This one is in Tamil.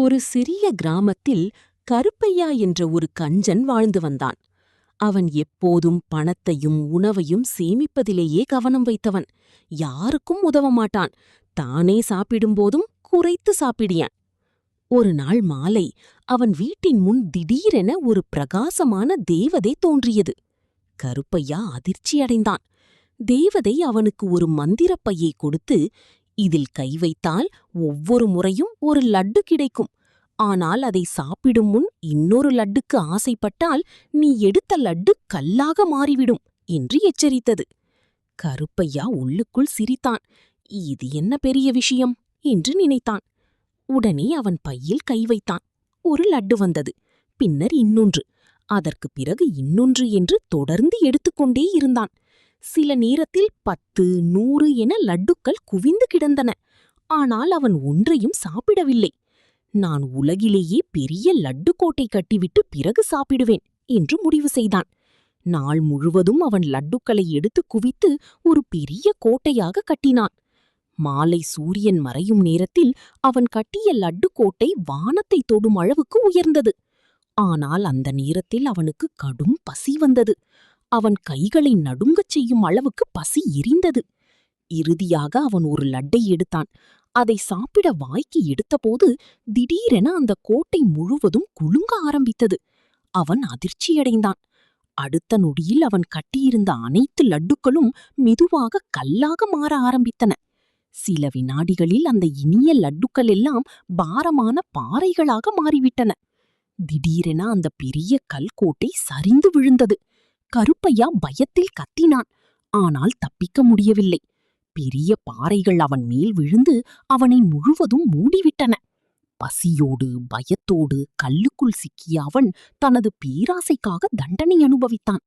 ஒரு சிறிய கிராமத்தில் கருப்பையா என்ற ஒரு கஞ்சன் வாழ்ந்து வந்தான். அவன் எப்போதும் பணத்தையும் உணவையும் சேமிப்பதிலேயே கவனம் வைத்தவன். யாருக்கும் உதவ மாட்டான். தானே சாப்பிடும்போதும் குறைத்து சாப்பிடியான். ஒரு நாள் மாலை அவன் வீட்டின் முன் திடீரென ஒரு பிரகாசமான தேவதை தோன்றியது. கருப்பையா அதிர்ச்சியடைந்தான். தேவதை அவனுக்கு ஒரு மந்திரப் பையை கொடுத்து, இதில் கை வைத்தால் ஒவ்வொரு முறையும் ஒரு லட்டு கிடைக்கும். ஆனால் அதை சாப்பிடும் முன் இன்னொரு லட்டுக்கு ஆசைப்பட்டால் நீ எடுத்த லட்டு கல்லாக மாறிவிடும் என்று எச்சரித்தது. கருப்பையா உள்ளுக்குள் சிரித்தான். இது என்ன பெரிய விஷயம் என்று நினைத்தான். உடனே அவன் பையில் கை வைத்தான். ஒரு லட்டு வந்தது. பின்னர் இன்னொன்று. அதற்குப் பிறகு இன்னொன்று என்று தொடர்ந்து எடுத்துக்கொண்டே இருந்தான். சில நேரத்தில் 10, 100 என லட்டுக்கள் குவிந்து கிடந்தன. ஆனால் அவன் ஒன்றையும் சாப்பிடவில்லை. நான் உலகிலேயே பெரிய லட்டு கோட்டை கட்டிவிட்டு பிறகு சாப்பிடுவேன் என்று முடிவு செய்தான். நாள் முழுவதும் அவன் லட்டுக்களை எடுத்து குவித்து ஒரு பெரிய கோட்டையாக கட்டினான். மாலை சூரியன் மறையும் நேரத்தில் அவன் கட்டிய லட்டு கோட்டை வானத்தை தொடும் அளவுக்கு உயர்ந்தது. ஆனால் அந்த நேரத்தில் அவனுக்கு கடும் பசி வந்தது. அவன் கைகளை நடுங்கச் செய்யும் அளவுக்கு பசி எரிந்தது. இறுதியாக அவன் ஒரு லட்டை எடுத்தான். அதை சாப்பிட வாய்க்கு எடுத்தபோது திடீரென அந்த கோட்டை முழுவதும் குலுங்க ஆரம்பித்தது. அவன் அதிர்ச்சியடைந்தான். அடுத்த நொடியில் அவன் கட்டியிருந்த அனைத்து லட்டுக்களும் மெதுவாக கல்லாக மாற ஆரம்பித்தன. சில வினாடிகளில் அந்த இனிய லட்டுக்கள் எல்லாம் பாரமான பாறைகளாக மாறிவிட்டன. திடீரென அந்த பெரிய கல்கோட்டை சரிந்து விழுந்தது. கருப்பையா பயத்தில் கத்தினான். ஆனால் தப்பிக்க முடியவில்லை. பெரிய பாறைகள் அவன் மேல் விழுந்து அவனை முழுவதும் மூடிவிட்டன. பசியோடு பயத்தோடு கல்லுக்குள் சிக்கிய அவன் தனது பேராசைக்காக தண்டனை அனுபவித்தான்.